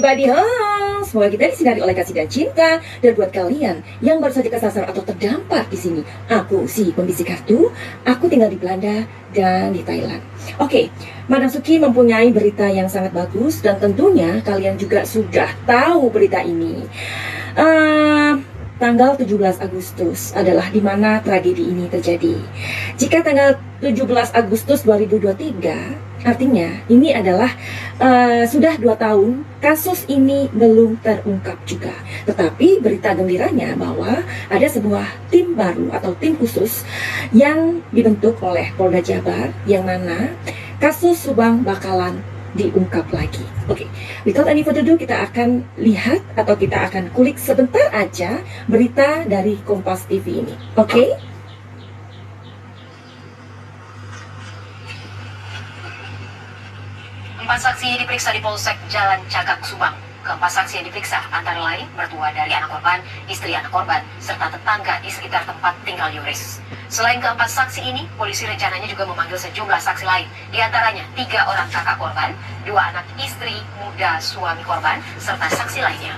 everybody, semoga kita disinari oleh kasih dan cinta. Dan buat kalian yang baru saja kesasar atau terdampar di sini, aku si pembisik kartu, aku tinggal di Belanda dan di Thailand. Oke, Madam Suki mempunyai berita yang sangat bagus dan tentunya kalian juga sudah tahu berita ini. Tanggal 17 Agustus adalah di mana tragedi ini terjadi. Jika tanggal 17 Agustus 2023, artinya ini adalah sudah 2 tahun kasus ini belum terungkap juga. Tetapi berita gembiranya bahwa ada sebuah tim baru atau tim khusus yang dibentuk oleh Polda Jabar, yang mana kasus Subang bakalan diungkap lagi. Oke, without any further ado, kita akan lihat atau kita akan kulik sebentar aja berita dari Kompas TV ini. Oke? Empat saksi diperiksa di Polsek Jalan Cagak, Subang. Keempat saksi yang diperiksa antara lain mertua dari anak korban, istri anak korban, serta tetangga di sekitar tempat tinggal Yoris. Selain keempat saksi ini, polisi rencananya juga memanggil sejumlah saksi lain, di antaranya 3 orang kakak korban, 2 anak istri muda suami korban, serta saksi lainnya.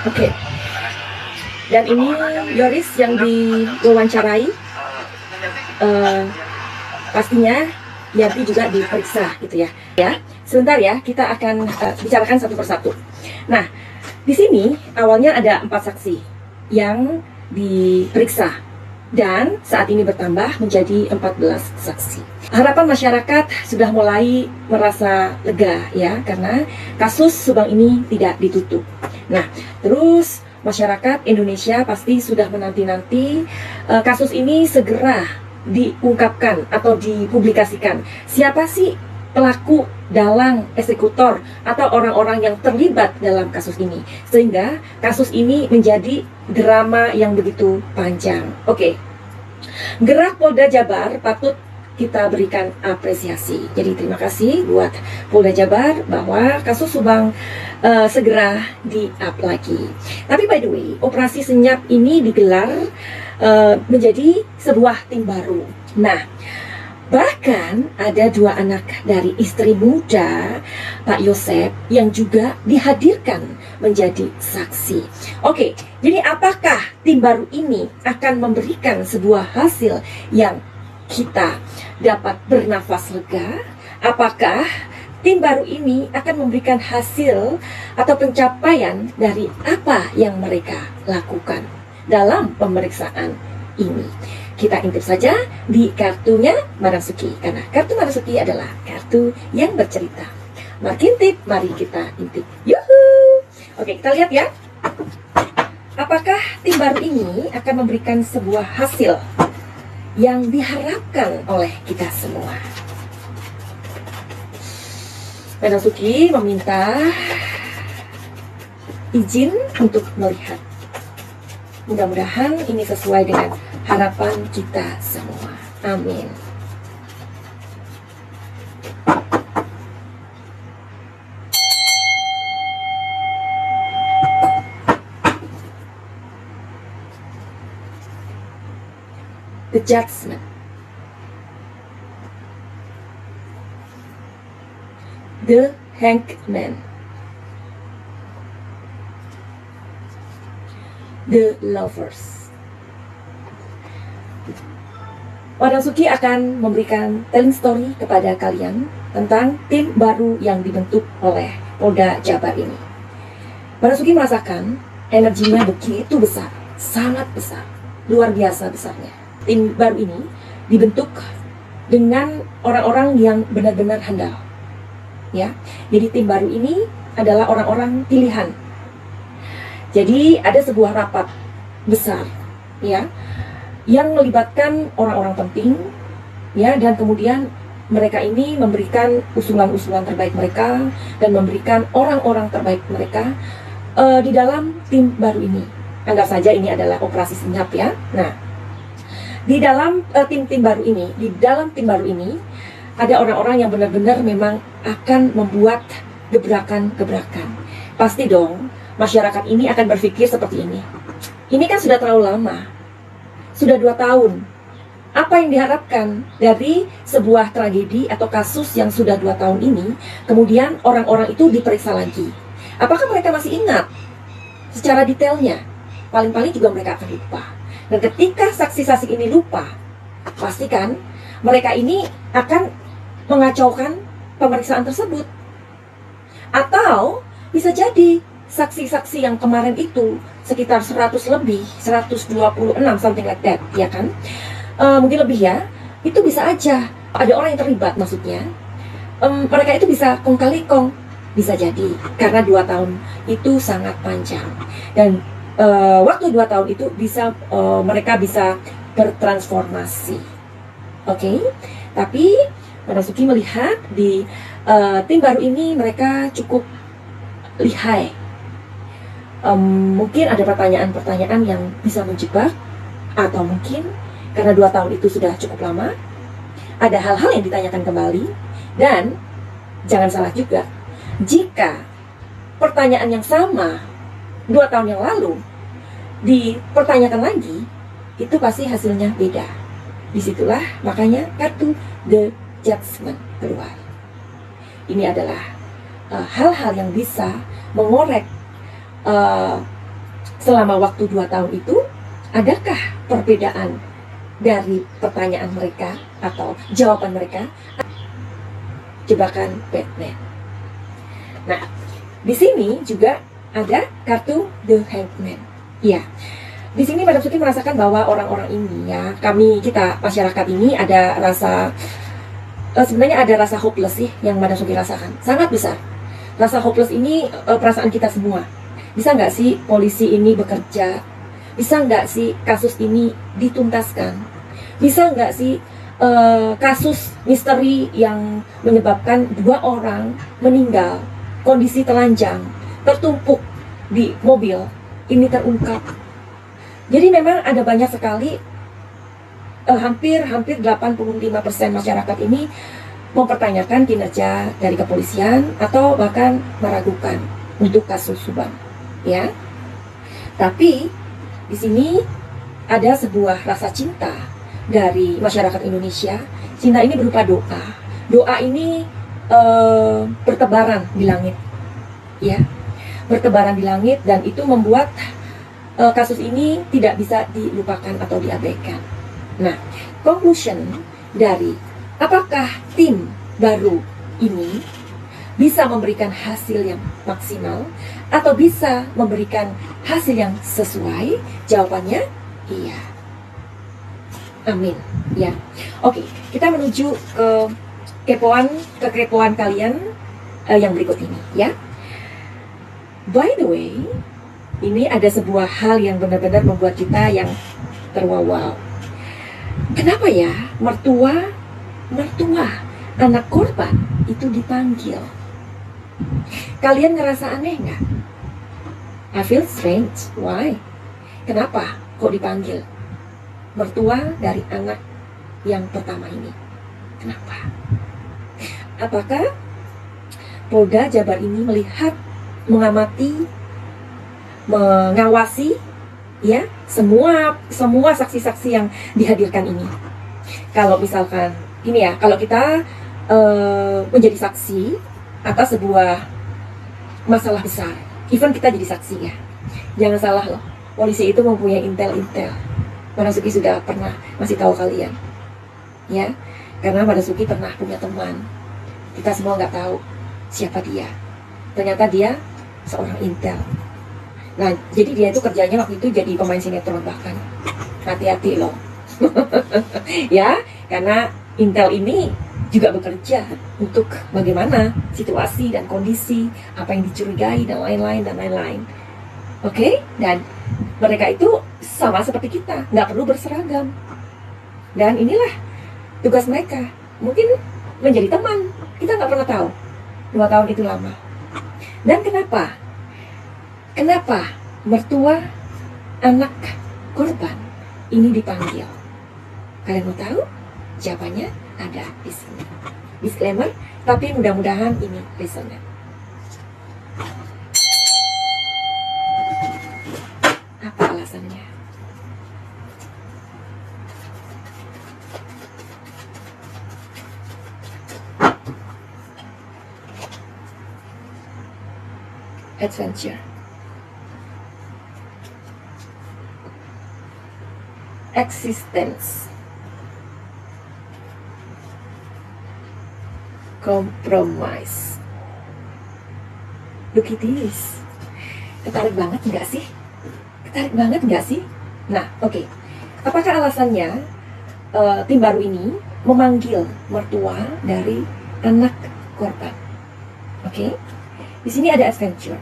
Oke. Dan ini Yoris yang diwawancarai. Pastinya Yanti juga diperiksa gitu ya. Sebentar ya, kita akan bicarakan satu persatu. Nah, di sini awalnya ada 4 saksi yang diperiksa dan saat ini bertambah menjadi 14 saksi. Harapan masyarakat sudah mulai merasa lega ya, karena kasus Subang ini tidak ditutup. Nah, terus masyarakat Indonesia pasti sudah menanti-nanti kasus ini segera diungkapkan atau dipublikasikan. Siapa sih pelaku, dalang, eksekutor, atau orang-orang yang terlibat dalam kasus ini, sehingga kasus ini menjadi drama yang begitu panjang. Oke, gerak Polda Jabar patut kita berikan apresiasi. Jadi terima kasih buat Polda Jabar bahwa kasus Subang segera di-up lagi. Tapi by the way, operasi senyap ini digelar menjadi sebuah tim baru. Nah, bahkan ada 2 anak dari istri muda Pak Yosep yang juga dihadirkan menjadi saksi. Oke, jadi apakah tim baru ini akan memberikan sebuah hasil yang kita dapat bernafas lega? Apakah tim baru ini akan memberikan hasil atau pencapaian dari apa yang mereka lakukan dalam pemeriksaan ini? Kita intip saja di kartunya Madam Suki, karena kartu Madam Suki adalah kartu yang bercerita. Mari intip, mari kita intip. Yuhu! Oke, kita lihat ya. Apakah tim baru ini akan memberikan sebuah hasil yang diharapkan oleh kita semua? Madam Suki meminta izin untuk melihat. Mudah-mudahan ini sesuai dengan harapan kita semua. Amin. The Judgment. The Hangman. The Lovers. Madam Suki akan memberikan telling story kepada kalian tentang tim baru yang dibentuk oleh Polda Jabar ini. Madam Suki merasakan energinya begitu besar, sangat besar, luar biasa besarnya. Tim baru ini dibentuk dengan orang-orang yang benar-benar handal. Ya, jadi tim baru ini adalah orang-orang pilihan. Jadi ada sebuah rapat besar, ya, yang melibatkan orang-orang penting, ya, dan kemudian mereka ini memberikan usulan-usulan terbaik mereka dan memberikan orang-orang terbaik mereka di dalam tim baru ini. Anggap saja ini adalah operasi senyap ya. Nah, di dalam tim baru ini, ada orang-orang yang benar-benar memang akan membuat gebrakan-gebrakan. Pasti dong, masyarakat ini akan berpikir seperti ini. Ini kan sudah terlalu lama. Sudah 2 tahun Apa yang diharapkan dari sebuah tragedi atau kasus yang sudah 2 tahun ini, kemudian orang-orang itu diperiksa lagi. Apakah mereka masih ingat secara detailnya? Paling-paling juga mereka akan lupa. Dan ketika saksi-saksi ini lupa, pastikan mereka ini akan mengacaukan pemeriksaan tersebut. Atau bisa jadi saksi-saksi yang kemarin itu sekitar 100 lebih, 126 something like that, ya kan? Mungkin lebih ya, itu bisa aja ada orang yang terlibat, maksudnya mereka itu bisa kong kali kong, bisa jadi karena 2 tahun itu sangat panjang, dan waktu 2 tahun itu bisa mereka bisa bertransformasi. Oke. Tapi Marasuki melihat di tim baru ini mereka cukup lihai. Mungkin ada pertanyaan-pertanyaan yang bisa menjebak, atau mungkin karena 2 tahun itu sudah cukup lama, ada hal-hal yang ditanyakan kembali. Dan jangan salah juga, jika pertanyaan yang sama 2 tahun yang lalu dipertanyakan lagi, itu pasti hasilnya beda. Disitulah makanya kartu The Judgment keluar. Ini adalah hal-hal yang bisa mengorek selama waktu 2 tahun itu, adakah perbedaan dari pertanyaan mereka atau jawaban mereka, jebakan Batman. Nah, di sini juga ada kartu The Hangman. Ya, di sini Madam Suki merasakan bahwa orang-orang ini, ya, kita masyarakat ini ada rasa, sebenarnya ada rasa hopeless sih yang Madam Suki rasakan, sangat besar. Rasa hopeless ini perasaan kita semua. Bisa nggak sih polisi ini bekerja? Bisa nggak sih kasus ini dituntaskan? Bisa nggak sih kasus misteri yang menyebabkan 2 orang meninggal, kondisi telanjang, tertumpuk di mobil, ini terungkap? Jadi memang ada banyak sekali, hampir 85% masyarakat ini mempertanyakan kinerja dari kepolisian atau bahkan meragukan untuk kasus Subang, ya. Tapi di sini ada sebuah rasa cinta dari masyarakat Indonesia. Cinta ini berupa doa. Doa ini bertebaran di langit, ya, bertebaran di langit, dan itu membuat kasus ini tidak bisa dilupakan atau diabaikan. Nah, conclusion dari apakah tim baru ini bisa memberikan hasil yang maksimal atau bisa memberikan hasil yang sesuai? Jawabannya iya. Amin, ya. Oke, kita menuju ke kekepoan kalian yang berikut ini, ya. By the way, ini ada sebuah hal yang benar-benar membuat kita yang terwaw. Kenapa ya mertua anak korban itu dipanggil? Kalian ngerasa aneh nggak? I feel strange. Why? Kenapa kok dipanggil mertua dari anak yang pertama ini? Kenapa? Apakah Polda Jabar ini melihat, mengamati, mengawasi, ya, semua saksi-saksi yang dihadirkan ini? Kalau misalkan ini ya, kalau kita menjadi saksi atas sebuah masalah besar, even kita jadi saksi, ya, jangan salah loh, polisi itu mempunyai intel. Marasuki sudah pernah masih tahu kalian, ya, karena Marasuki pernah punya teman. Kita semua nggak tahu siapa dia. Ternyata dia seorang intel. Nah, jadi dia itu kerjanya waktu itu jadi pemain sinetron bahkan. Hati-hati loh. Ya, karena intel ini juga bekerja untuk bagaimana situasi dan kondisi, apa yang dicurigai dan lain-lain. Oke? Dan mereka itu sama seperti kita, nggak perlu berseragam. Dan inilah tugas mereka. Mungkin menjadi teman, kita nggak pernah tahu. 2 tahun itu lama. Dan kenapa mertua anak korban ini dipanggil? Kalian mau tahu? Jawabannya ada di sini. Disclaimer, tapi mudah-mudahan ini resonate. Apa alasannya? adventure, existence, compromise. Look at this. Ketarik banget nggak sih? Ketarik banget nggak sih? Nah, oke. Apakah alasannya tim baru ini memanggil mertua dari anak korban? Oke. Di sini ada adventure.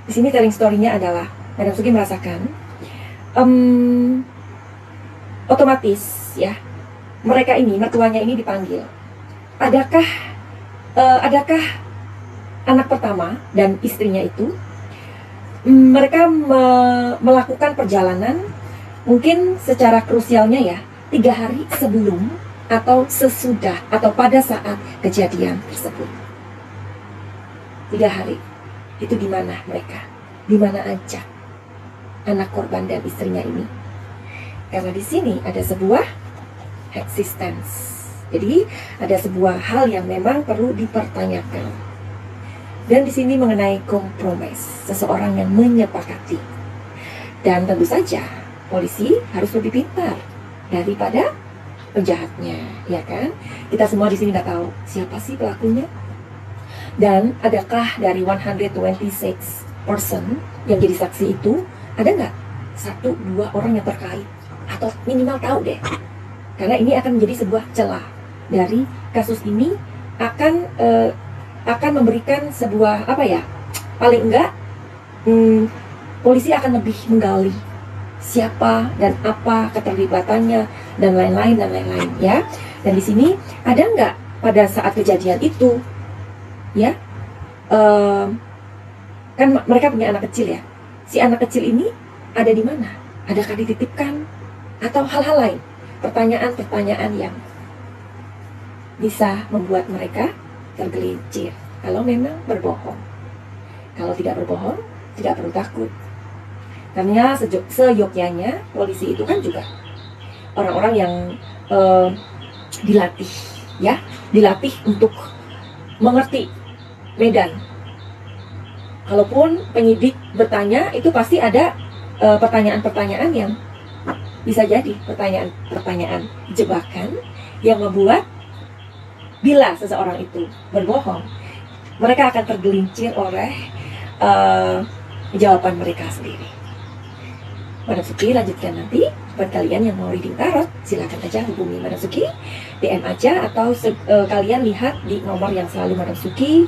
Di sini telling story-nya adalah Madam Sugi merasakan otomatis ya, mereka ini, mertuanya ini dipanggil. Adakah anak pertama dan istrinya itu mereka melakukan perjalanan mungkin secara krusialnya ya 3 hari sebelum atau sesudah atau pada saat kejadian tersebut. 3 hari itu di mana mereka? Di mana aja anak korban dan istrinya ini? Karena di sini ada sebuah existence. Jadi ada sebuah hal yang memang perlu dipertanyakan. Dan di sini mengenai compromise, seseorang yang menyepakati. Dan tentu saja polisi harus lebih pintar daripada penjahatnya, ya kan? Kita semua di sini nggak tahu siapa sih pelakunya. Dan adakah dari 126 person yang jadi saksi itu, ada nggak 1-2 orang yang terkait? Atau minimal tahu deh. Karena ini akan menjadi sebuah celah dari kasus ini, akan memberikan sebuah apa ya? Paling enggak polisi akan lebih menggali siapa dan apa keterlibatannya dan lain-lain ya. Dan di sini ada nggak pada saat kejadian itu ya, kan mereka punya anak kecil ya. Si anak kecil ini ada di mana? Adakah dititipkan atau hal-hal lain? Pertanyaan-pertanyaan yang bisa membuat mereka tergelincir kalau memang berbohong. Kalau tidak berbohong, tidak perlu takut. Karena seyogyanya polisi itu kan juga orang-orang yang dilatih, ya, dilatih untuk mengerti medan. Kalaupun penyidik bertanya, itu pasti ada pertanyaan-pertanyaan yang bisa jadi pertanyaan-pertanyaan jebakan yang membuat bila seseorang itu berbohong, mereka akan tergelincir oleh jawaban mereka sendiri. Madam Suki lanjutkan nanti. Buat kalian yang mau reading tarot, silakan aja hubungi Madam Suki, DM aja, atau kalian lihat di nomor yang selalu Madam Suki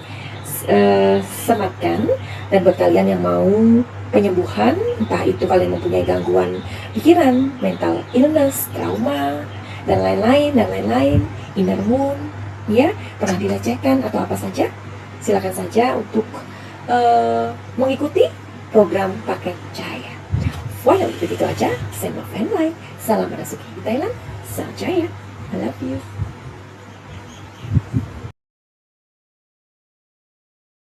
sematkan. Dan buat kalian yang mau penyembuhan, entah itu kalian mempunyai gangguan pikiran, mental illness, trauma, dan lain-lain, inner wound, ya, pernah dilecehkan atau apa saja, silakan saja untuk mengikuti program paket cahaya. Well, begitu aja. Send love and light. Salam Madam Suki di Thailand. Salam Jaya. I love you.